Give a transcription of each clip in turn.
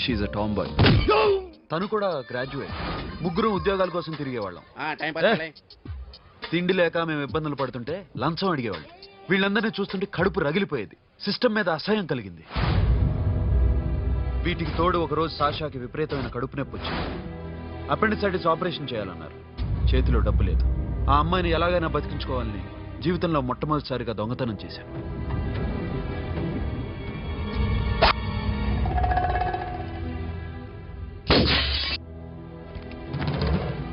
She a Tom bye. తను కూడా graduate. ముగ్గురు ఉద్యోగాల కోసం తిరిగేవాళ్ళం. తిండి లేక మేము ఇబ్బందులు పడుతుంటే లంచం అడిగేవాళ్ళు. వీళ్ళందరినీ చూస్తుంటే కడుపు రగిలిపోయేది. సిస్టమ్ మీద అసహ్యం కలిగింది. వీటికి తోడు ఒకరోజు సాషాకి విపరీతమైన కడుపు నొప్పి వచ్చింది. అపెండిసైటిస్ ఆపరేషన్ చేయాలన్నారు. చేతిలో డబ్బు లేదు. ఆ అమ్మాయిని ఎలాగైనా బతికించుకోవాలని జీవితంలో మొట్టమొదటిసారిగా దొంగతనం చేశాను.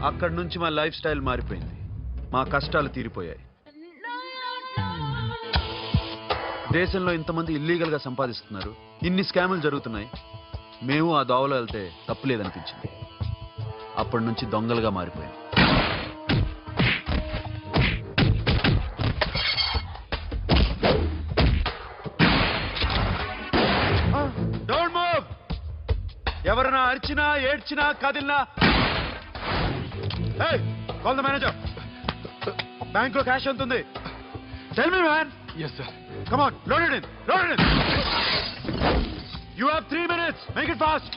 అక్కడి నుంచి మా లైఫ్ స్టైల్ మారిపోయింది. మా కష్టాలు తీరిపోయాయి. దేశంలో ఇంతమంది ఇల్లీగల్ గా సంపాదిస్తున్నారు, ఇన్ని స్కాములు జరుగుతున్నాయి. మేము ఆ దోవలో వెళ్తే తప్పులేదనిపించింది. అప్పటి నుంచి దొంగలుగా మారిపోయాం. Don't move. ఎవరైనా అరిచినా ఏడ్చినా కదిలినా కాల్ ద మేనేజర్. బ్యాంక్ లో క్యాష్ ఎంత ఉంది? Tell me man. Yes, sir. Come on, load it in. Load it in. You have 3 minutes. Make it fast.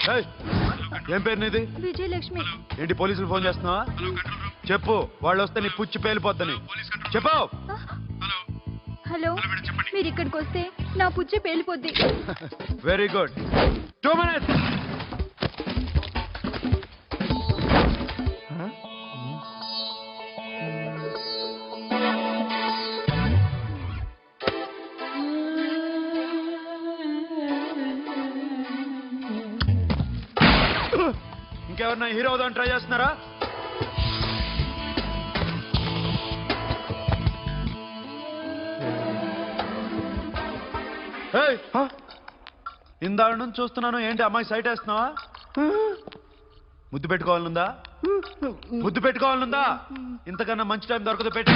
Hey, ఏం పేరు నీది? విజయలక్ష్మి. ఏంటి పోలీసులు ఫోన్ చేస్తున్నావా? చెప్పు, వాళ్ళు వస్తే నీ పుచ్చి పేలిపోద్దని చెప్పు. హలో, మీరు ఇక్కడికి వస్తే నా పుచ్చే పేలిపోద్ది. Very good. 2 minutes. ఇంకెవరన్నా హీరో అవుదామని ట్రై చేస్తున్నారా? ఇందాక నుంచి చూస్తున్నాను. ఏంటి అమ్మాయి సైట్ వేస్తున్నావా? ముద్దు పెట్టుకోవాలనుందా? ముద్దు పెట్టుకోవాలనుందా? ఇంతకన్నా మంచి టైం దొరకదు. పెట్టే.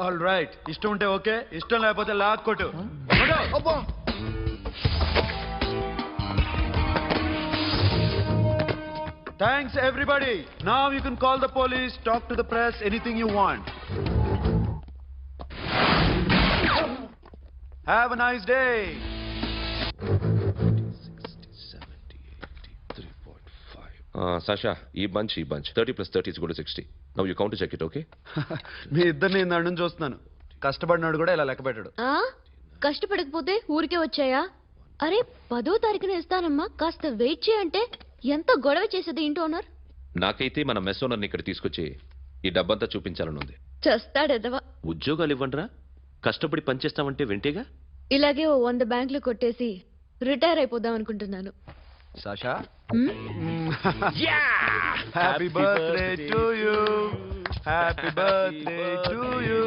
All right. ఇష్టం ఉంటే ఓకే, ఇష్టం లేకపోతే లాక్కొట్టు. Thanks everybody. Now you can call the police, talk to the press, anything you want. Have a nice day. 60, 70, 80, 3.5. Sasha, ఈ bunch 30 plus 30 is equal to 60. Now you count to check it, okay? మీ ఇద్దరిని ఇందాక నుంచి చూస్తున్నాను. కష్టపడినాడు కూడా ఇలా లెక్క పెట్టాడు. కష్టపడకపోతే ఊరికే వచ్చాయా? అరే 10వ తారీఖున ఇస్తానమ్మా, కాస్త వెయిట్ చేయంటే ఎంత గొడవ చేసేది ఇంటి ఓనర్. నాకైతే మన మెస్ ఓనర్ని ఇక్కడ తీసుకొచ్చి ఈ డబ్బంతా చూపించాలని ఉంది. చేస్తాడెదవా. ఉద్యోగాలు ఇవ్వండిరా, కష్టపడి పనిచేస్తామంటే వింటేగా. ఇలాగే 100 బ్యాంకులు కొట్టేసి రిటైర్ అయిపోదాం అనుకుంటున్నాను. Sasha, happy birthday to you. Happy birthday to you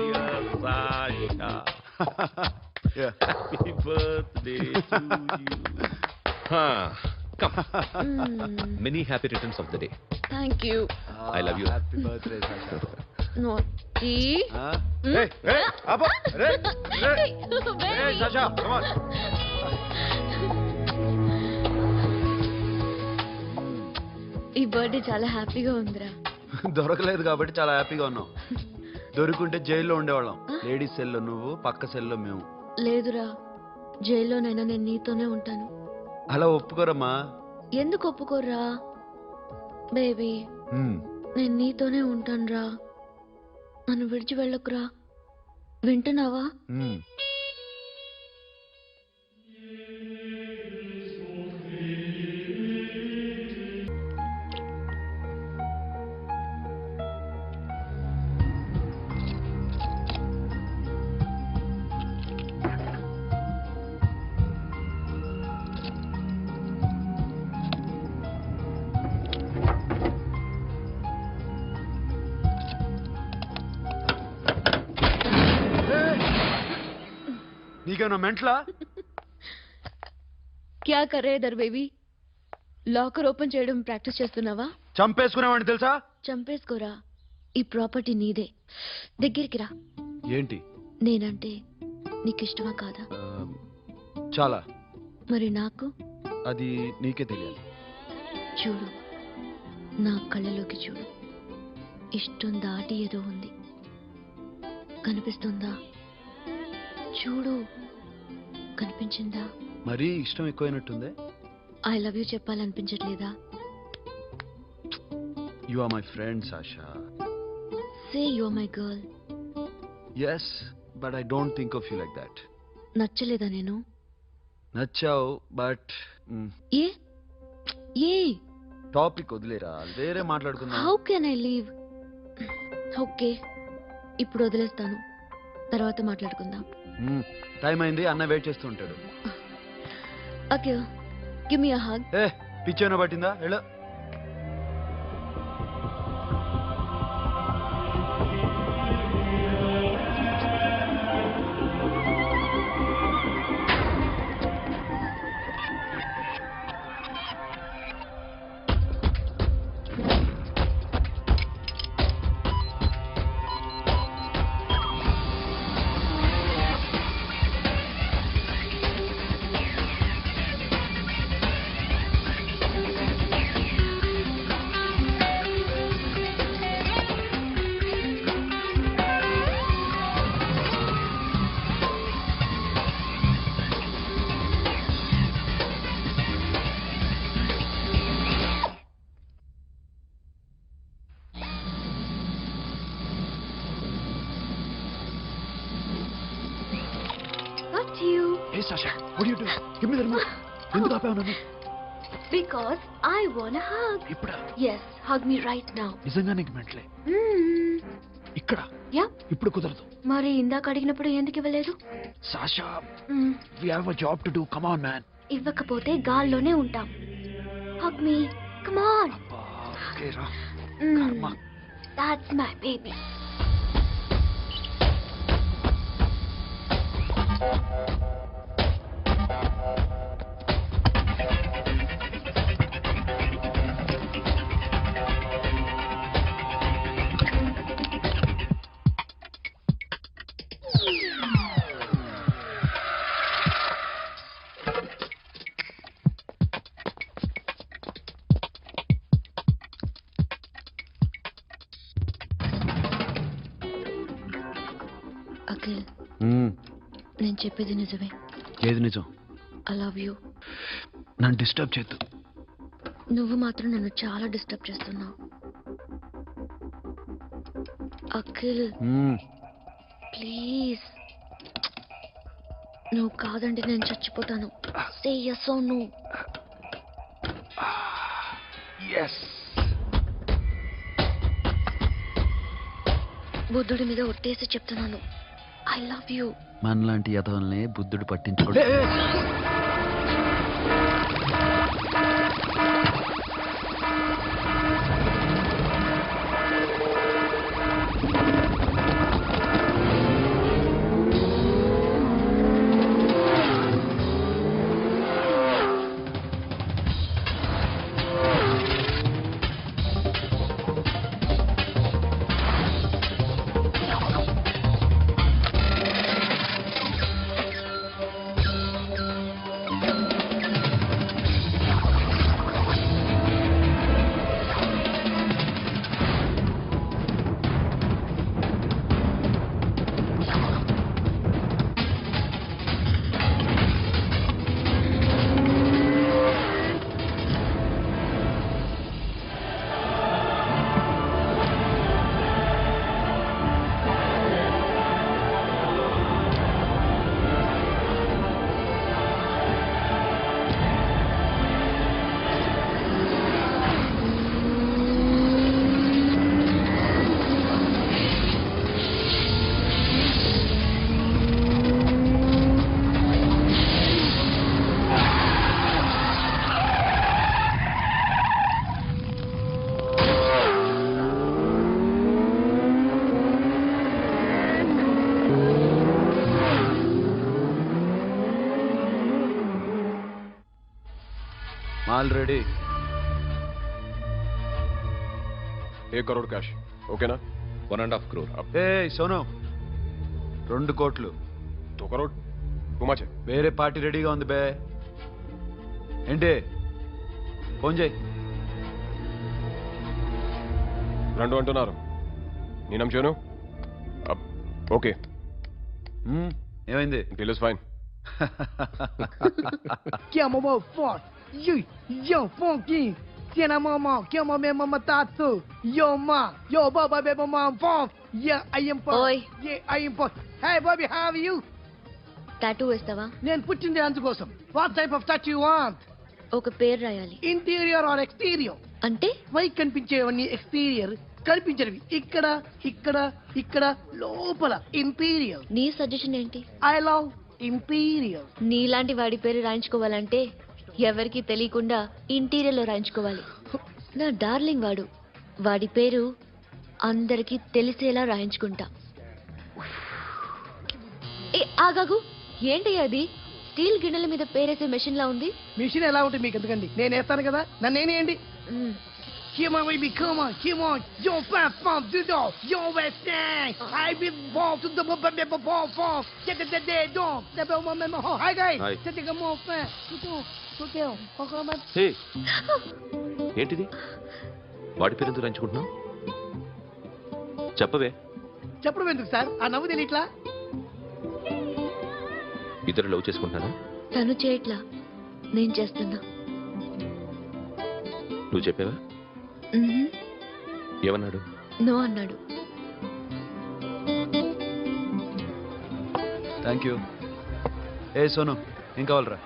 Sasha. Happy birthday to you. Come. Many happy returns of the day. Thank you. I love you. Happy birthday, Sasha. Naughty. Hey, Abba. Hey, Sasha, come on. ఈ birthday చాలా హ్యాపీగా ఉందిరా. దొరకలేదు కాబట్టి చాలా హ్యాపీగా ఉన్నాం. దొరుకుంటే జైల్లో ఉండేవాళ్ళం. లేడీస్ సెల్లో నువ్వు, పక్క సెల్లో మేము. లేదురా, జైల్లోనైనా నేను నీతోనే ఉంటాను. అలా ఒప్పుకోరమ్మా. ఎందుకు ఒప్పుకోర్రా బేబీ? నేను నీతోనే ఉంటానురా. నన్ను విడిచి వెళ్ళకురా. వింటున్నావా? నీకేమన్నా మెంట్లా? క్యా కరే దర్ బేబీ? లాకర్ ఓపెన్ చేయడం ప్రాక్టీస్ చేస్తున్నావా? చంపేసుకునేవాడిని తెలుసా? చంపేసుకోరా. ఈ ప్రాపర్టీ నీదే. దగ్గరికి రా. ఏంటి? నేనంటే నీకు ఇష్టమా కాదా? చాలా. మరి నాకు? అది నీకే తెలియాలి. చూడు, నా కళ్ళలోకి చూడు. ఇష్టం దాటి ఏదో ఉంది. కనిపిస్తుందా? చూడు, కనిపించిందా? మరీ ఇష్టం ఎక్కువైనట్టుందే. ఐ లవ్ యూ చెప్పాలనిపించట్లేదా? You are my friend Sasha. Say you are my girl. Yes, but I don't think of you like that. నచ్చలేదా నేను? నచ్చావు, బట్ ఏ ఏ టాపిక్ వదిలేరా, వేరే మాట్లాడుకుందాం. How can I leave? Okay, ఇప్పుడు వదిలేస్తాను, తర్వాత మాట్లాడుకుందాం. టైం అయింది, అన్న వెయిట్ చేస్తూ ఉంటాడు. Okay, give me a hug. ఏ పిచ్చేనా పట్టిందా? ఎలా Hey Sasha, what are you doing? Give me the remote. ఎందుకు ఆపావు నన్ను? Because I want a hug. ఇప్పుడా? Yes, hug me right now. నిజంగా నీకు మెంటలే? ఇక్కడ? యా. ఇప్పుడు కుదరదు. మరి ఇందాక అడిగినప్పుడు ఎందుకు ఇవ్వలేదు? Sasha, we have a job to do. Come on, man. ఇవ్వకపోతే గాల్లోనే ఉంటాం. Hug me. Come on. అబ్బా, ఓకే రా. That's my baby. అఖిల్, నేను చెప్పేది నిజమే. ఏది నిజం? I love you. నన్ను డిస్టర్బ్ చేయొద్దు. నువ్వు మాత్రం నన్ను చాలా డిస్టర్బ్ చేస్తున్నావు. అఖిల్ ప్లీజ్, నువ్వు కాదండి నేను చచ్చిపోతాను. సే yes or no. yes. బుద్ధుడి మీద ఒట్టేసి చెప్తున్నాను, ఐ లవ్ యూ. మనలాంటి యథవల్ని బుద్ధుడు పట్టించుకోడు. ఆల్రెడీ 1 crore క్యాష్ ఓకేనా? 1.5 crore. ఏ సోను, 2 కోట్లు. 2 crore టూ మచ్. వేరే పార్టీ రెడీగా ఉంది బే. ఏంటి? ఫోన్ చేయి. 2 అంటున్నారు. నేనేం చేయను? ఓకే ఏమైంది? Deal is fine. Que a mamãe forte. Yo, funky. Tiene a mamãe, que a mamãe mamãe tatu. Yo, ma. Yo, baba, baby, mamãe forte. Yeah, I am forte. Oi. Yeah, I am forte. Hey, Bobby, how are you? Tattoo వేస్తావా? నేను పుట్టింది అందుకోసం. What type of tattoo you want? ఒక పేరు రాయాలి. Interior or exterior? అంటే పైకి కనిపించేవన్నీ exterior, కనిపించేవి ఇక్కడ ఇక్కడ ఇక్కడ లోపల ఇంటీరియర్. నీ సజెషన్ ఏంటి? I love interior. నీలాంటి వాడి పేరు రాయించుకోవాలంటే ఎవరికి తెలియకుండా ఇంటీరియర్ లో రాయించుకోవాలి. నా డార్లింగ్ వాడు, వాడి పేరు అందరికి తెలిసేలా రాయించుకుంటా. ఏ ఆగాగు, ఏంటి అది? స్టీల్ గిన్నెల మీద పేరేసే మెషిన్ లా ఉంది. మిషన్ ఎలా ఉంటుంది మీకు ఎందుకండి, నేను వేస్తాను కదా, నన్ను నేనేయండి. మ్, Come on, baby, come on, come on. Yo, fam, do do. Yo, Western. I be born to the bomb. Get the dog. The bomb. Hi, guys. Hi. Take a more fan. Go. Come on. హే, ఏంటిది? వాడి పేరు ఎందుకు రంచుకుంటున్నావు? చెప్పవే. చెప్పడం ఎందుకు sir, ఆ నవ్వు తెలియట్లా? ఇద్దరు లవ్ చేసుకుంటానా? తను చేయట్లా, నేను చేస్తున్నా. నువ్వు చెప్పావా? మ్హూ. ఏమన్నాడు? నో అన్నాడు. Thank you. ఏ సోను, ఏం కావాలరా?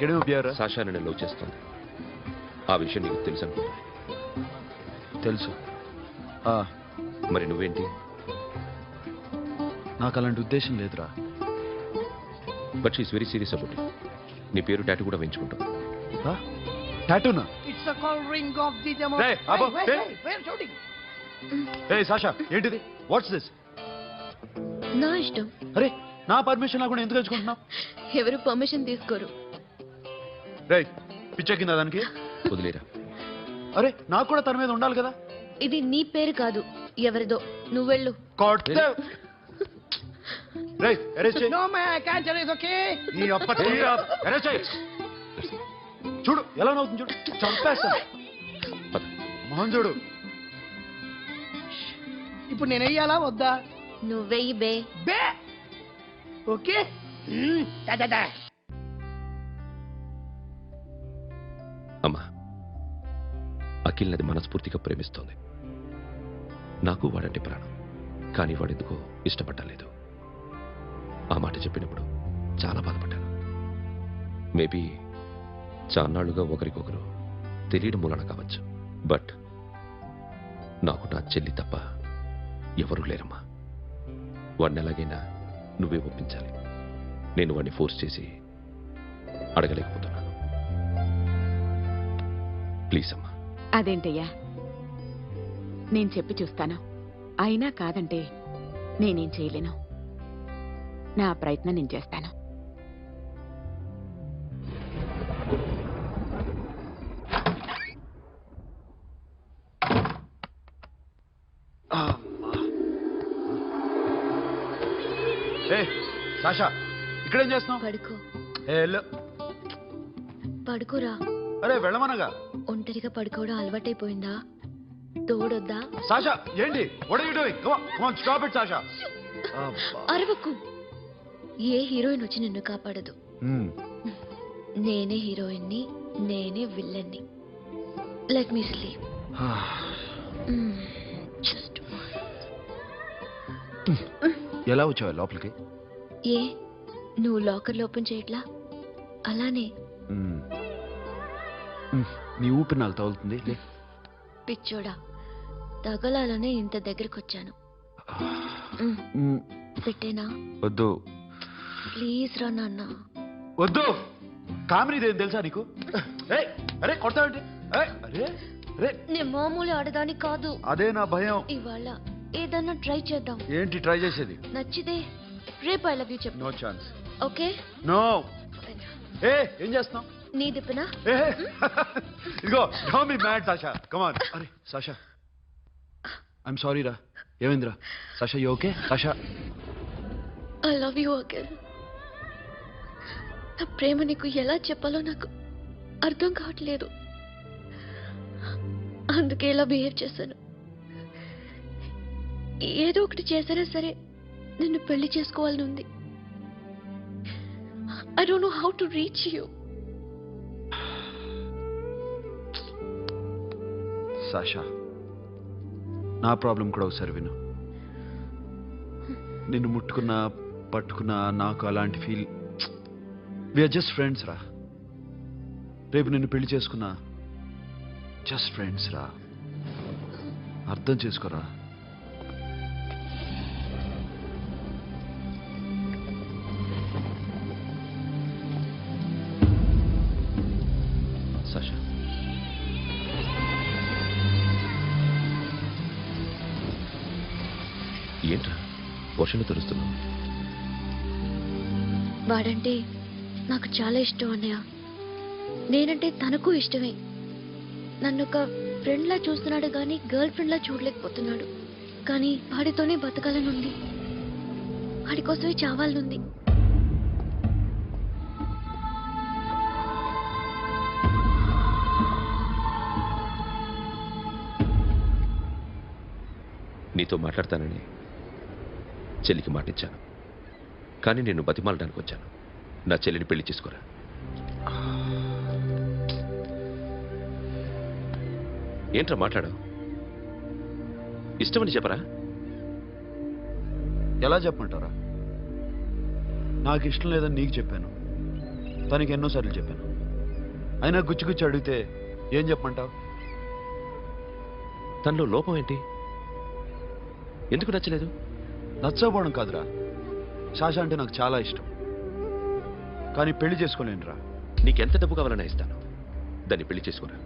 గడిమ బియ్యారా? సాషా నన్ను లవ్ చేస్తుంది. ఆ విషయం నీకు తెలుసు అనుకుంటా. తెలుసు. మరి నువ్వేంటి? నాకు అలాంటి ఉద్దేశం లేదురా. But she's very serious about it. నీ పేరు టాటూ కూడా వేయించుకుంటాం. టాటూనా? It's a call ring of the demo. Hey, Abba, hey. Where shooting? ఏ సాషా, ఏంటిది? What's this? నా ఇష్టం. అరే, నా పర్మిషన్ లేకుండా ఎందుకు ఎంచుకుంటున్నావు? ఎవరు పర్మిషన్ తీసుకోరు. రే, పిచ్చెక్కిందా దానికి? వదిలేరా. అరే, నాకు కూడా తన మీద ఉండాలి కదా. ఇది నీ పేరు కాదు, ఎవరిదో. నువ్వెళ్ళు. No man, I can't tell you, it's okay. చూడు ఎలా నవ్వుతుంది, చూడు, చంపేస్తా. మోహన్ చూడు. ఇప్పుడు నేను వెయ్యాలా వద్దా? నువ్వెయ్యి బే. బే ఓకే. Da. అమ్మా, అఖిల్ నది మనస్ఫూర్తిగా ప్రేమిస్తోంది. నాకు వాడంటే ప్రాణం. కానీ వాడెందుకో ఇష్టపడలేదు. ఆ మాట చెప్పినప్పుడు చాలా బాధపడ్డాను. మేబీ చాన్నాళ్లుగా ఒకరికొకరు తెలియడం మూలన కావచ్చు. బట్ నాకు నా చెల్లి తప్ప ఎవరూ లేరమ్మా. వాడిని ఎలాగైనా నువ్వే ఒప్పించాలి. నేను వాడిని ఫోర్స్ చేసి అడగలేకపోతున్నాను. ప్లీజ్ అమ్మా. అదేంటయ్యా, నేను చెప్పి చూస్తాను. అయినా కాదంటే నేనేం చేయలేను. నా ప్రయత్నం నేను చేస్తాను. ఏ సాషా, ఇక్కడేం చేస్తున్నావు? పడుకో. పడుకోరా. అరే వెళ్ళమనగా. ఒంటరిగా పడుకోవడం అలవాటైపోయిందా? తోడొద్దా? సాషా, ఏంటి? What are you doing? Come on, stop it, Sasha. అరవకు. ఏ హీరోయిన్ వచ్చి నిన్ను కాపాడదు. నేనే హీరోయిన్ని, నేనే విల్లన్ని. Let me sleep. జస్ట్ ఎలా వచ్చావా లోపలికి? ఏ, నువ్వు లాకర్లో ఓపెన్ చేయట్లా? అలానే. నీ ఊపిరి నాకు తగులుతుంది. పిచ్చోడా, తగలాలనే ఇంత దగ్గరకు వచ్చాను. పెట్టేనా? వద్దు ప్లీజ్ రా నాన్న. వద్దు. కామెడీదేం తెలుసా నీకు? అరే కొడతావంటే? అరే నేను మామూలు ఆడదాని కాదు. అదే నా భయం. ఇవాళ ఏదన్నా ట్రై చేద్దాం. ఏంటి ట్రై చేసేది? నచ్చితే రేపు ఐ లవ్ యూ చెప్పు. No chance. ఓకే? నో. ఏం చేస్తున్నావు? నీ దిప్పునా? ఇదిగో, don't be mad Sasha. Come on. అరే సాషా, ఐఎమ్ సారీ రా. ఏమైందిరా? Sasha, you okay? Sasha, I love you again. నా ప్రేమ నీకు ఎలా చెప్పాలో నాకు అర్థం కావట్లేదు. అందుకే ఇలా బిహేవ్ చేశాను. ఏదో ఒకటి చేసినా సరే నిన్ను పెళ్లి చేసుకోవాలని ఉంది. I don't know how to reach you. Sasha, నా ప్రాబ్లం కూడా ఒకసారి విను. నిన్ను ముట్టుకున్నా పట్టుకున్నా నాకు అలాంటి ఫీల్. వీఆర్ జస్ట్ ఫ్రెండ్స్ రా. రేపు నిన్ను పెళ్లి చేసుకున్నా జస్ట్ ఫ్రెండ్స్ రా. అర్థం చేసుకోరా. సాషా, ఏంట్రా వర్షంలో తెలుస్తున్నావు? వాడంటే నాకు చాలా ఇష్టం అన్నయ్య. నేనంటే తనకు ఇష్టమే. నన్ను ఒక ఫ్రెండ్లా చూస్తున్నాడు కానీ గర్ల్ ఫ్రెండ్లా చూడలేకపోతున్నాడు. కానీ వాడితోనే బతకాలని ఉంది, వాడి కోసమే చావాలనుంది. నీతో మాట్లాడతానని చెల్లికి మాటిచ్చాను, కానీ నేను బతిమాలడానికి వచ్చాను. నా చెల్లిని పెళ్లి చేసుకోరా. ఏంట్రా మాట్లాడావు? ఇష్టమని చెప్పరా? ఎలా చెప్పమంటారా? నాకు ఇష్టం లేదని నీకు చెప్పాను, తనకి ఎన్నోసార్లు చెప్పాను. అయినా గుచ్చి అడిగితే ఏం చెప్పమంటావు? తనలో లోపం ఏంటి? ఎందుకు నచ్చలేదు? నచ్చకపోవడం కాదురా, సాషా అంటే నాకు చాలా ఇష్టం, కానీ పెళ్లి చేసుకోలేనురా. నీకెంత డబ్బు కావాలన్నా ఇస్తాను, దాన్ని పెళ్లి చేసుకోరా.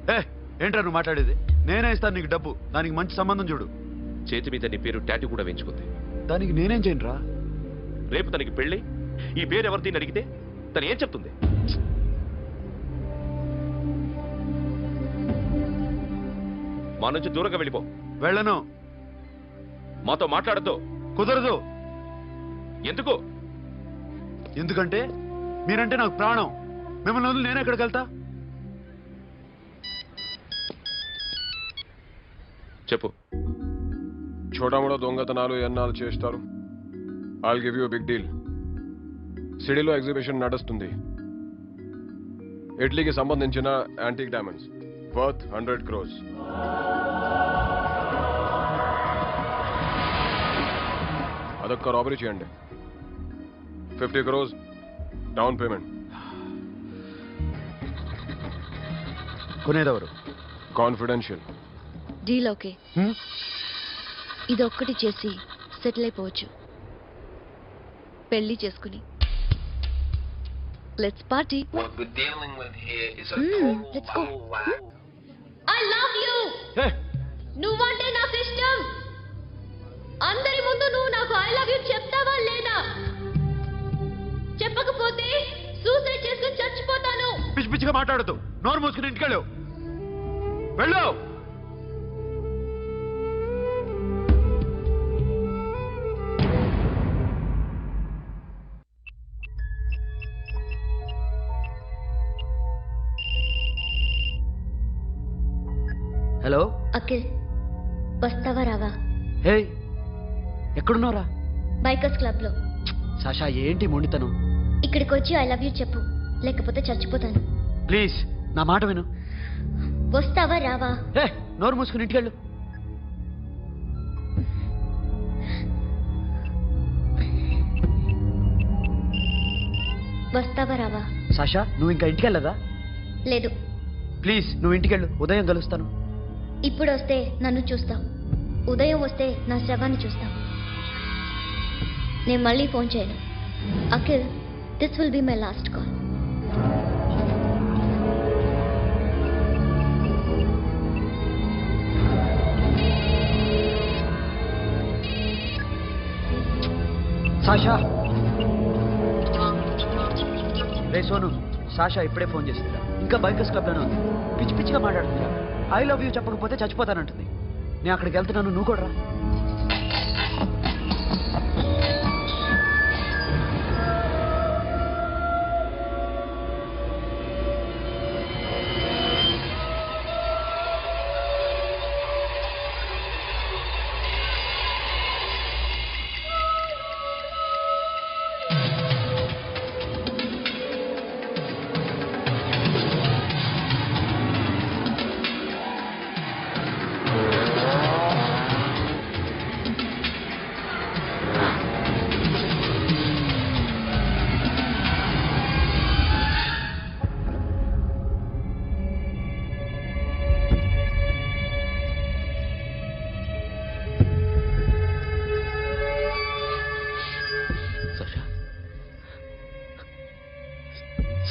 ఏంట్రా నువ్వు మాట్లాడేది? నేనే ఇస్తాను నీకు డబ్బు, దానికి మంచి సంబంధం చూడు. చేతి మీద నీ పేరు టాటూ కూడా వేయించుకుంది. దానికి నేనేం చేయనురా? రేపు తనకి పెళ్ళి ఈ పేరు ఎవరిది అడిగితే తను ఏం చెప్తుంది? మా నుంచి దూరంగా వెళ్ళిపో. వెళ్ళను. మాతో మాట్లాడద్దు. కుదరదు. ఎందుకు? ఎందుకంటే మీరంటే నాకు ప్రాణం. మిమ్మల్ని వదిలి నేను ఎక్కడికి వెళ్తా? చెప్పు. చోటామోటా దొంగతనాలు ఎన్నాళ్ళు చేస్తారు? I'll give you big deal. సిటీలో ఎగ్జిబిషన్ నడుస్తుంది. ఇటలీకి సంబంధించిన యాంటిక్ డైమండ్స్ వర్త్ 100 crores. అదొక్క రాబరీ చేయండి. 50 crores డౌన్ పేమెంట్. కొనేదెవరు? కాన్ఫిడెన్షియల్. Deal okay. ఇది ఒక్కటి చేసి సెటిల్ అయిపోవచ్చు. పెళ్లి చేసుకుని let's party. What we're dealing with here is a let's go. total wow. I love you. నువ్వంటే నాకు ఇష్టం. అందరి ముందు నువ్వు నాకు ఐ లవ్ యూ చెప్తావా లేదా? చెప్పకపోతే సూసైడ్ చేసుకుని చచ్చిపోతాను. పిచ్చి పిచ్చిగా మాట్లాడదు. నోరు మూసుకుని ఇంటికెళ్ళు. వెళ్ళు. హలో అఖిల్, వస్తావా రావా? హే, ఎక్కడున్నారా? బైకర్స్ క్లబ్ లో. సాషా, ఏంటి మొండితనం? ఇక్కడికి వచ్చి ఐ లవ్ యూ చెప్పు, లేకపోతే చచ్చిపోతాను. ప్లీజ్ నా మాట విను. వస్తావా రావా? హే, నోరు మూసుకుని ఇంటికెళ్ళు. వస్తావా రావా? సాషా, నువ్వు ఇంకా ఇంటికెళ్ళదా? లేదు. ప్లీజ్ నువ్వు ఇంటికెళ్ళు, ఉదయం కలుస్తాను. ఇప్పుడు వస్తే నన్ను చూస్తావు, ఉదయం వస్తే నా శవాన్ని చూస్తావు. నేను మళ్ళీ ఫోన్ చేయను. Akhil, this will be my last call. Sasha, ray Sonu, Sasha ఇప్పుడే ఫోన్ చేసిందిరా. ఇంకా బైకర్స్ క్లబ్లోనే ఉంది. పిచ్చి పిచ్చిగా మాట్లాడుతుందిరా. ఐ లవ్ యూ చెప్పకపోతే చచ్చిపోతానంటుంది. నేను అక్కడికి వెళ్తున్నాను, నువ్వు కూడా రా.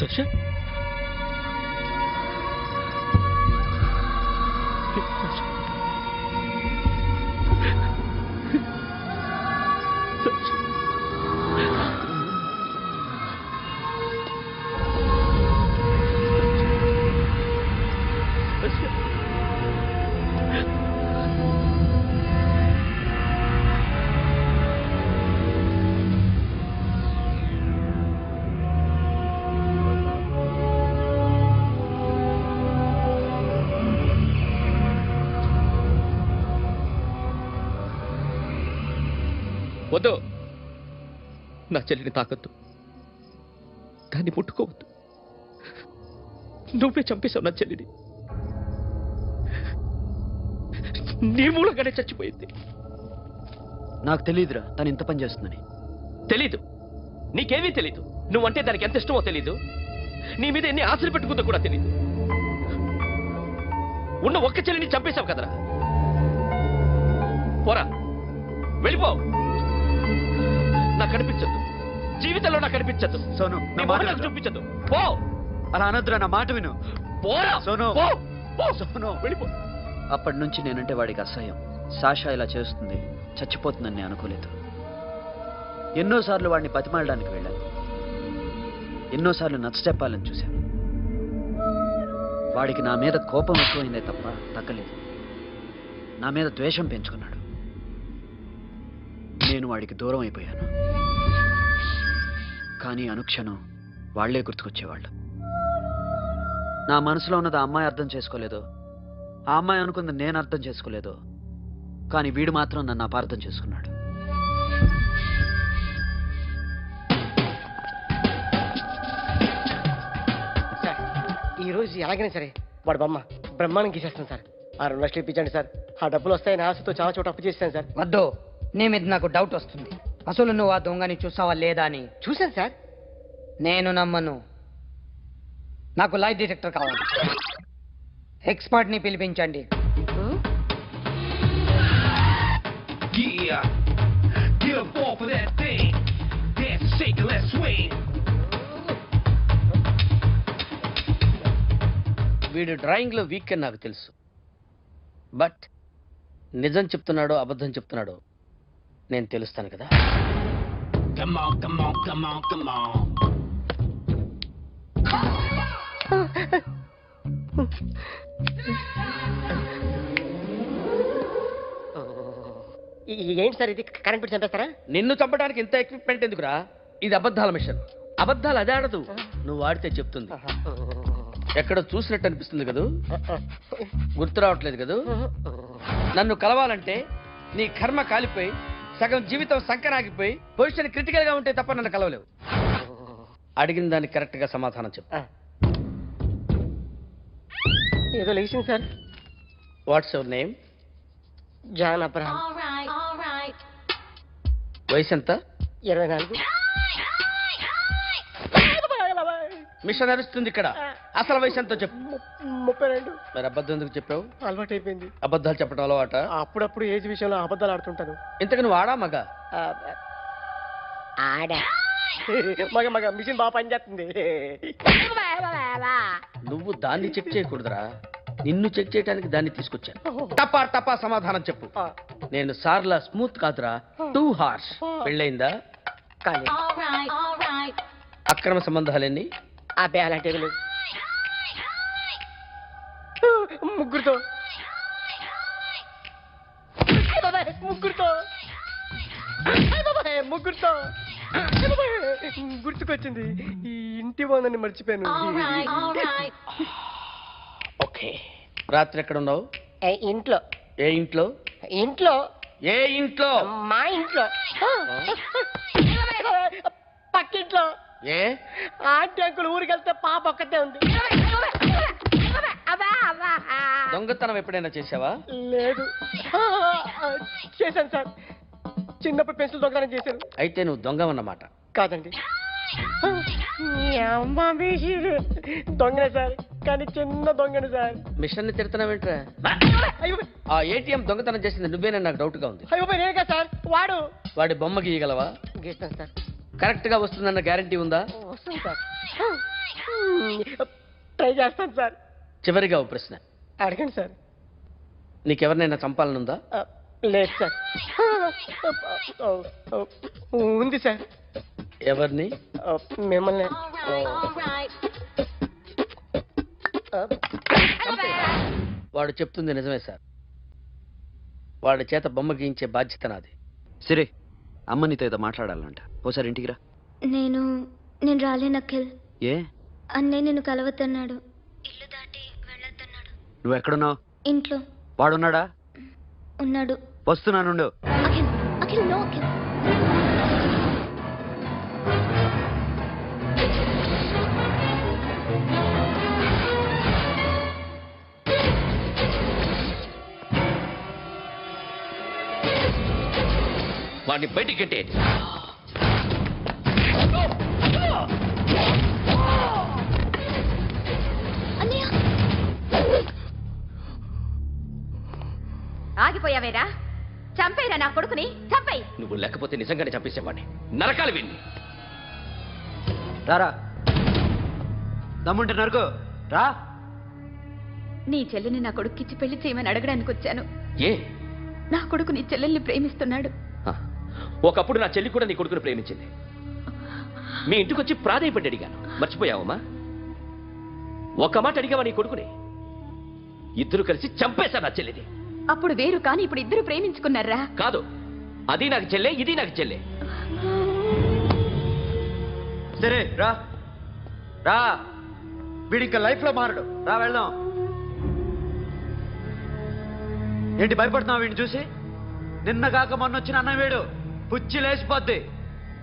సాషా వద్దు, నా చెల్లిని తాకద్దు, దాన్ని ముట్టుకోవద్దు. నువ్వే చంపేశావు నా చెల్లిని. నీ మూలంగానే చచ్చిపోయింది. నాకు తెలియదురా తను ఇంత పని చేస్తుందని. తెలీదు, నీకేమీ తెలీదు. నువ్వంటే దానికి ఎంత ఇష్టమో తెలీదు. నీ మీద ఎన్ని ఆశలు పెట్టుకుందో కూడా తెలీదు. ఉన్న ఒక్క చెల్లిని చంపేశావు కదరా. పోరా, వెళ్ళిపో. నాకు కనిపించద్దు, జీవితంలో నాకు కనిపించద్దు. సోను, నీ నా మొహం మాట నాకు వినరా? చూపించద్దు. పో. అలా అనొద్దురా, నా మాట విను. పోరా సోను. పో. పో. సోను. వెళ్ళిపో. అప్పటి నుంచి నేనంటే వాడికి అసహ్యం. సాషా ఇలా చేస్తుంది, చచ్చిపోతుందని నేను అనుకోలేదు. ఎన్నోసార్లు వాడిని బతిమాలడానికి వెళ్ళాను, ఎన్నోసార్లు నచ్చ చెప్పాలని చూశాను. వాడికి నా మీద కోపం ఎక్కువైందే తప్ప తగ్గలేదు. నా మీద ద్వేషం పెంచుకున్నాడు. నేను వాడికి దూరం అయిపోయాను. కానీ అనుక్షణం వాళ్లే గుర్తుకొచ్చేవాళ్ళు. నా మనసులో ఉన్నది ఆ అమ్మాయి అర్థం చేసుకోలేదు, ఆ అమ్మాయి అనుకుంది నేను అర్థం చేసుకోలేదు. కానీ వీడు మాత్రం నన్ను అపార్థం చేసుకున్నాడు. సార్ ఈరోజు ఎలాగైనా సరే వాడు బొమ్మ బ్రహ్మాండం గీసేస్తాను సార్. ఆ 2 లక్షలు ఇప్పించండి సార్. ఆ డబ్బులు వస్తాయని ఆశతో చాలా చోట అప్పు చేశాను సార్. వద్దు, నీ మీద నాకు డౌట్ వస్తుంది. అసలు నువ్వు ఆ దొంగని చూసావా లేదా అని. చూశాను సార్. నేను నమ్మను. నాకు లై డిటెక్టర్ కావాలి. ఎక్స్పర్ట్ ని పిలిపించండి. Yeah, get up off of that thing. Dance and shake and let's swing. వీడు డ్రాయింగ్ లో వీక్ అని నాకు తెలుసు. బట్ నిజం చెప్తున్నాడో అబద్ధం చెప్తున్నాడో నేను తెలుస్తాను కదా. Come on, come on, come on, come on. ఏంటి సార్ ఇది? కరెంట్ బిల్ చంపేస్తారా? నిన్ను చంపడానికి ఇంత ఎక్విప్మెంట్ ఎందుకురా? ఇది అబద్ధాల మిషన్. అబద్ధాలు అదే ఆడదు, నువ్వు వాడితే చెప్తుంది. ఎక్కడ చూసినట్టు అనిపిస్తుంది కదూ, గుర్తు రావట్లేదు కదూ. నన్ను కలవాలంటే నీ కర్మ కాలిపోయి సగం జీవితం సంకనాగిపోయి పొజిషన్ క్రిటికల్ గా ఉంటే తప్ప నన్ను కలవలేవు. అడిగిన దానికి కరెక్ట్ గా సమాధానం చెప్పు. ఏదో లేచింది sir. What's your name? John Abraham. వయసు ఎంత? 24. మిషన్ నడుస్తుంది ఇక్కడ. అసలు వయసు ఎంతో చెప్పు. 32. మరి అబద్ధం ఎందుకు చెప్పావు? అలవాటు అయిపోయింది. అబద్ధాలు చెప్పడం అలవాట? అప్పుడప్పుడు ఏజ్ విషయంలో అబద్ధాలు ఆడుతుంటాను. ఇంతకు నువ్వు ఆడా మగ? ఆడా. మగ మగ మిషన్ బాగా పనిచేస్తుంది. నువ్వు దాన్ని చెక్ చేయకూడదురా, నిన్ను చెక్ చేయడానికి దాన్ని తీసుకొచ్చాను. టపా టపా సమాధానం చెప్పు. నేను సార్లా స్మూత్ కాదురా, టూ హార్ష్. పెళ్ళయిందా? కానీ అక్రమ సంబంధాలన్నీ? అబ్బే అలాంటివి లేవు. ముగ్గురుతో ముగ్గురుతో ముగ్గురుతో గుర్తుకొచ్చింది. ఈ ఇంటి బాగుందని మర్చిపోయాను. ఓకే. రాత్రి ఎక్కడ ఉన్నావు? ఇంట్లో. ఏ ఇంట్లో? ఇంట్లో. ఏ ఇంట్లో? మా ఇంట్లో. పక్కింట్లో. ఏ ఆంటీ అంకుల్ ఊరికి వెళ్తే పాప ఒక్కతే ఉంది. దొంగతనం ఎప్పుడైనా చేసావా? లేదు. చేశాను సార్. చిన్నప్పుడు పెన్సిల్ దొంగతనం చేశాను. అయితే నువ్వు దొంగవన్నమాట. కాదండి, దొంగనే సార్, కానీ చిన్న దొంగను సార్. మిషన్ ని తిడుతున్నావేంట్రా? అయ్యో ఆ ఏటీఎం దొంగతనం చేసింది నువ్వేనని నాకు డౌట్ గా ఉంది. అయ్యో నేనే కదా సార్. వాడు వాడి బొమ్మ గీయగలవా? గీస్తాను సార్. కరెక్ట్ గా వస్తుందన్న గ్యారంటీ ఉందా? వస్తాను సార్. ట్రై చేస్తాను సార్. చివరిగా ఓ ప్రశ్న అడగండి సార్. నీకెవరినైనా చంపాలనుందా? లేదు సార్. ఉంది సార్. ఎవరిని? మిమ్మల్ని. వాడు చెప్తుంది నిజమే సార్. వాడి చేత బొమ్మ గీయించే బాధ్యత నాది. సరే, అమ్మ నీతో ఏదో మాట్లాడాలంట. ఓసారి ఇంటికి రా. నేను రాలేను అఖిల్. ఏ? అన్నయ్య నిన్ను కలవద్దన్నాడు. ఇల్లు దాటి వెళ్ళొద్దన్నాడు. నువ్వు ఎక్కడున్నావు? ఇంట్లో. వాడున్నాడా? ఉన్నాడు. వస్తున్నానుండు. అఖిల్, అఖిల్, నో అఖిల్. వాడిని బయటికి గెట్టే. అన్నయ్య, ఆగిపోయావేరా? చంపేరా నా కొడుకుని, చంపేయి. నువ్వు లేకపోతే నిజంగానే చంపేసేవాడిని. నరకాలి విన్ని. రారా, దమ్ముంటే నరుకు రా. నీ చెల్లిని నా కొడుక్కిచ్చి పెళ్లి చేయమని అడగడానికి వచ్చాను. ఏ? నా కొడుకు నీ చెల్లెల్ని ప్రేమిస్తున్నాడు. ఒకప్పుడు నా చెల్లి కూడా నీ కొడుకుని ప్రేమించింది. మీ ఇంటికి వచ్చి ప్రాధాయపడి అడిగాను. మర్చిపోయావమ్మా? ఒక మాట అడిగావా నీ కొడుకుని? ఇద్దరు కలిసి చంపేశా నా చెల్లిని. అప్పుడు వేరు, కానీ ఇప్పుడు ఇద్దరు ప్రేమించుకున్నారా? కాదు, అది నాకు చెల్లె, ఇది నాకు చెల్లె. సరే రా రా, వీడి ఇంకా లైఫ్ లో మారడు. రా వెళ్దాం. ఏంటి భయపడుతున్నావు వీడిని చూసి? నిన్న కాక మొన్న వచ్చిన అన్న వీడు పుచ్చి లేచిపోద్ది.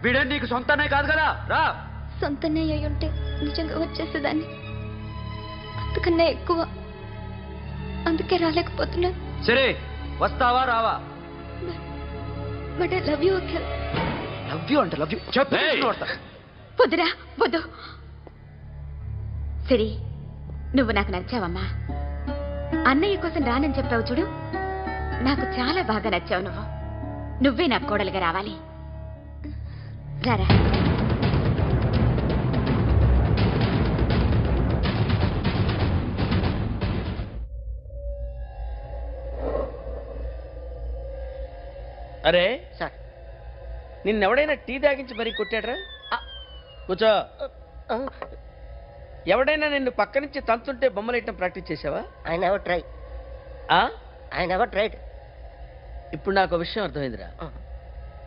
వీడే నీకు సొంతనే కాదు కదా. రా. సొంతనే అయి ఉంటే నిజంగా వచ్చేసేదాన్ని. అంతకన్నా ఎక్కువ. అందుకే రాలేకపోతున్నా. సరే, వస్తావా రావా? But I love you Akhil. Love you అంటే లవ్ యూ చెప్పి వద్దురా, వద్దు. సరే, నువ్వు నాకు నచ్చావమ్మా. అన్నయ్య కోసం రానని చెప్పావు చూడు, నాకు చాలా బాగా నచ్చావు. నువ్వే నాకు కోడలుగా రావాలి. రారా. అరే సార్, నిన్నెవడైనా టీ తాగించి మరీ కొట్టాడ్రా? కూర్చో. ఎవడైనా నిన్ను పక్క నుంచి తంతుంటే బొమ్మలేయటం ప్రాక్టీస్ చేసావా? I never try. I never tried. ఇప్పుడు నాకు ఒక విషయం అర్థమైందిరా.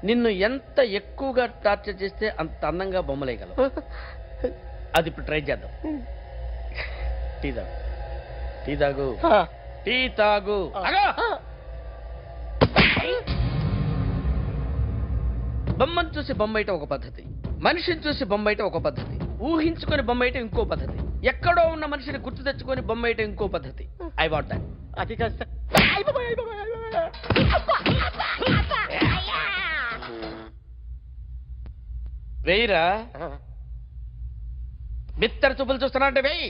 నిన్ను ఎంత ఎక్కువగా టార్చర్ చేస్తే అంత అందంగా బొమ్మలేయగలవు. అది ఇప్పుడు ట్రై చేద్దాం. టీ తాగు, టీ తాగు, టీ తాగు. బొమ్మను చూసి బొమ్మయటం ఒక పద్ధతి, మనిషిని చూసి బొమ్మయటం ఒక పద్ధతి, ఊహించుకొని బొమ్మయటం ఇంకో పద్ధతి, ఎక్కడో ఉన్న మనిషిని గుర్తు తెచ్చుకొని బొమ్మయటం ఇంకో పద్ధతి. I want that. అది కాస్త వెయ్యిరా. బిత్తర చూపులు చూస్తున్నా అంటే వెయ్యి.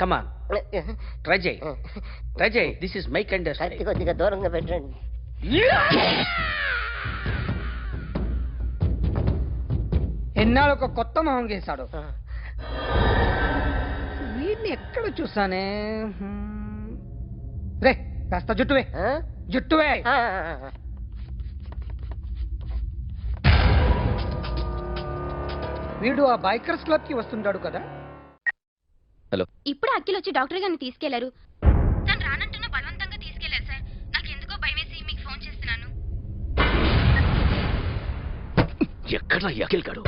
కమాన్, ట్రై చేయి, ట్రై చేయి. This is my kind. కొద్దిగా దూరంగా పెట్టండి. ఎన్నాళ్ళు ఒక కొత్త మొహం గీశాడు. వీడిని ఎక్కడ చూసానే? రే, కాస్త జుట్టువే, జుట్టువే. వీడు ఆ బైకర్స్ క్లబ్ కి వస్తుంటాడు కదా. హలో. ఇప్పుడు అఖిల్ వచ్చి డాక్టర్ గారిని తీసుకెళ్లారు. తను రానంటున్న బలవంతంగా తీసుకెళ్లారు సార్. నాకు ఎందుకో భయమేసి మీకు ఫోన్ చేస్తున్నాను. ఎక్కడ అఖిల్ గాడు?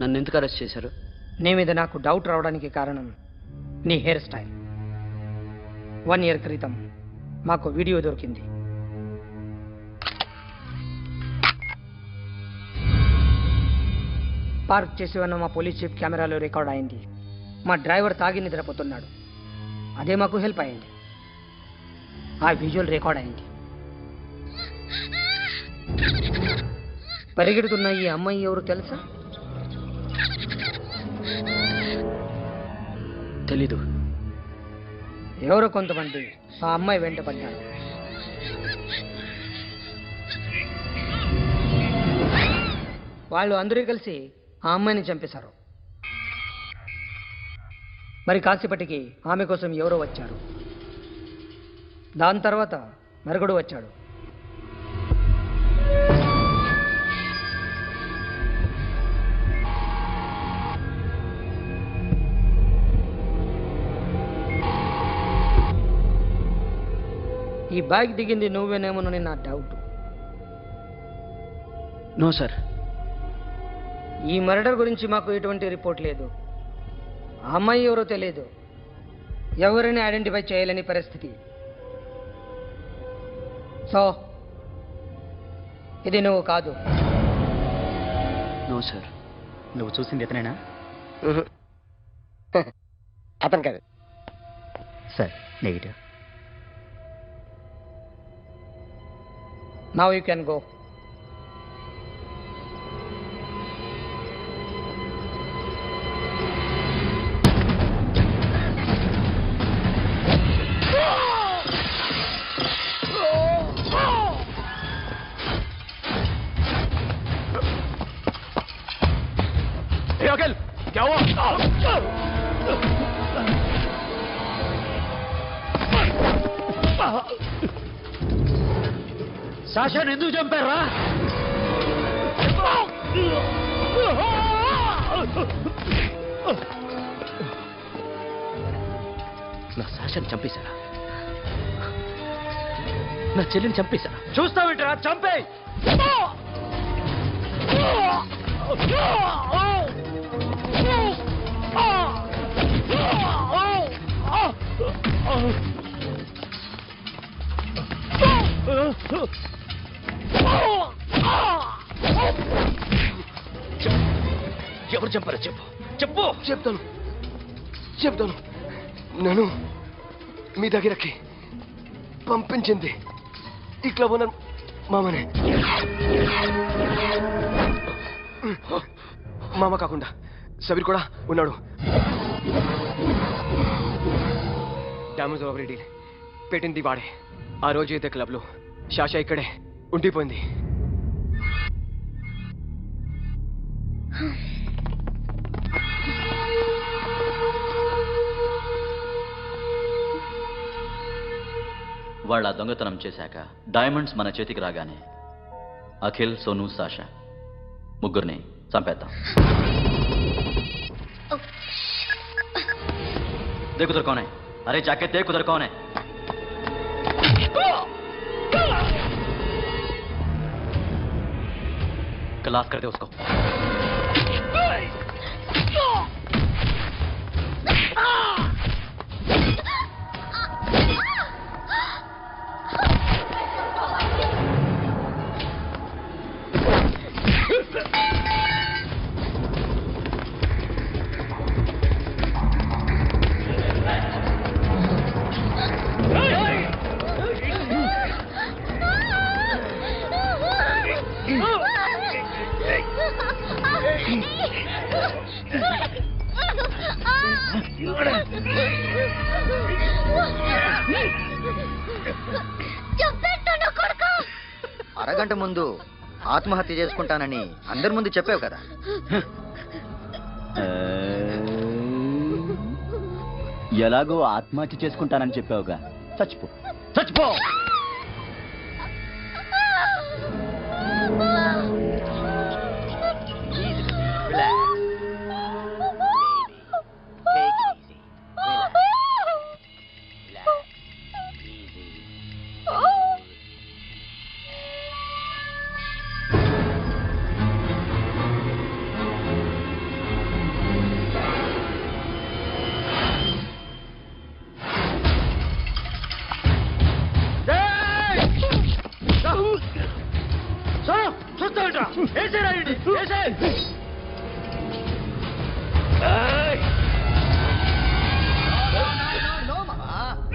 నన్ను ఎందుకు అరెస్ట్ చేశారు? నీ మీద నాకు డౌట్ రావడానికి కారణం నీ హెయిర్ స్టైల్. 1 year క్రితం మాకు వీడియో దొరికింది. పార్క్ చేసి ఉన్న మా పోలీస్ జీప్ కెమెరాలో రికార్డ్ అయింది. మా డ్రైవర్ తాగి నిద్రపోతున్నాడు. అదే మాకు హెల్ప్ అయింది. ఆ విజువల్ రికార్డ్ అయింది. పరిగెడుతున్న ఈ అమ్మాయి ఎవరు తెలుసా? తెలీదు. ఎవరో కొంతమంది ఆ అమ్మాయి వెంట పడ్డారు. వాళ్ళు అందరూ కలిసి ఆ అమ్మాయిని చంపేశారు. మరి కాసేపటికి ఆమె కోసం ఎవరో వచ్చారు. దాని తర్వాత మరొకడు వచ్చాడు. ఈ బ్యాగ్ దిగింది నువ్వేనేమోనని నా డౌట్. No sir. ఈ మర్డర్ గురించి మాకు ఎటువంటి రిపోర్ట్ లేదు. ఆ అమ్మాయి ఎవరో తెలియదు. ఎవరిని ఐడెంటిఫై చేయలేని పరిస్థితి. సో ఇది నువ్వు కాదు. No sir. నువ్వు చూసింది ఇతనేనా? అతను కాదు sir. Negative. Now you can go. Akhil क्या हुआ? సాషాని ఎందుకు చంపారా? నా సాషాని చంపేశారా? నా చెల్లిని చంపేశారా? చూస్తావేంట్రా? చంపే. ఎవరు చంపారో చెప్పు. చెప్పు. చెప్తాను. నన్ను మీ దగ్గరకి పంపించింది ఈ క్లబ్ ఓనర్ మామనే. మామ కాకుండా సబీర్ కూడా ఉన్నాడు. డ్యామేజ్ ఒకరి డీల్ పెట్టింది వాడే. ఆ రోజు అయితే క్లబ్లో శాషా ఇక్కడే ఉండిపోయింది. వాళ్ళ దొంగతనం చేశాక డైమండ్స్ మన చేతికి రాగానే అఖిల్, సోను, సాషా ముగ్గురిని చంపేద్దాం. देख उधर कौन है? अरे जाके देख उधर कौन है? क्लास कर दे उसको. అరగంట ముందు ఆత్మహత్య చేసుకుంటానని అందరి ముందు చెప్పావు కదా. ఎలాగో ఆత్మహత్య చేసుకుంటానని చెప్పావుగా. చచ్చిపో చచ్చిపో.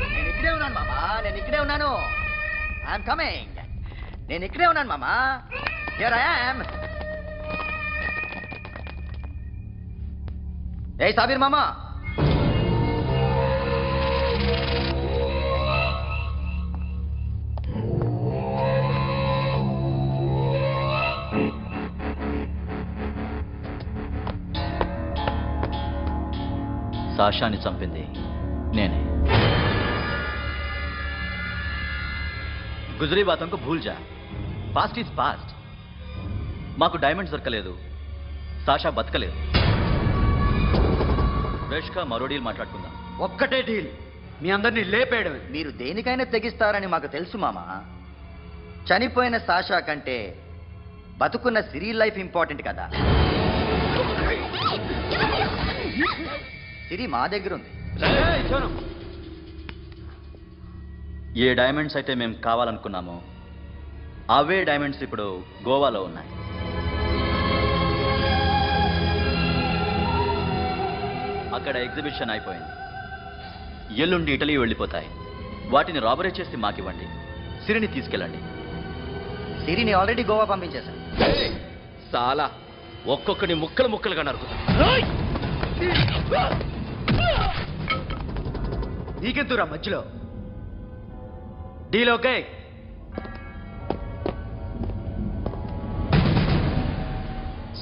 నేను ఇక్కడే ఉన్నాను మామా, నేను ఇక్కడే ఉన్నాను. I'm coming. నేను ఇక్కడే ఉన్నాను మామా. Here I am. ఏ సాబీర్ మామా, సాషాని చంపింది నేనే. గుజరీ బాతంకు భూల్ జా. Past is past. మాకు డైమండ్స్ దొరకలేదు, సాషా బతకలేదు. రేష్కా మరో డీల్ మాట్లాడుకుందాం. ఒక్కటే డీల్, మీ అందరినీ లేపేయడం. మీరు దేనికైనా తెగిస్తారని మాకు తెలుసు మామా. చనిపోయిన సాషా కంటే బతుకున్న సిరి లైఫ్ ఇంపార్టెంట్ కదా. సిరి మా దగ్గర ఉంది. ఏ డైమండ్స్ అయితే మేము కావాలనుకున్నామో అవే డైమండ్స్ ఇప్పుడు గోవాలో ఉన్నాయి. అక్కడ ఎగ్జిబిషన్ అయిపోయింది. ఎల్లుండి ఇటలీ వెళ్ళిపోతాయి. వాటిని రాబరీ చేసి మాకివ్వండి. సిరిని తీసుకెళ్ళండి. సిరిని ఆల్రెడీ గోవా పంపించేశాను. చాలా ఒక్కొక్కని ముక్కలు ముక్కలుగా నరుకుతా. నీకెందురా మధ్యలో? Deal okay?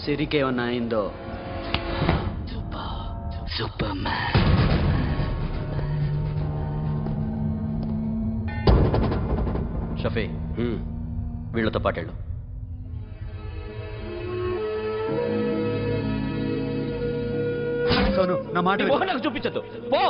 సిరికేమన్నా అయిందో సూపర్ మ్యాన్. షఫీ, వీళ్ళతో పాటేళ్ళు. సోను, నా మాట నాకు చూపించద్దు. పో.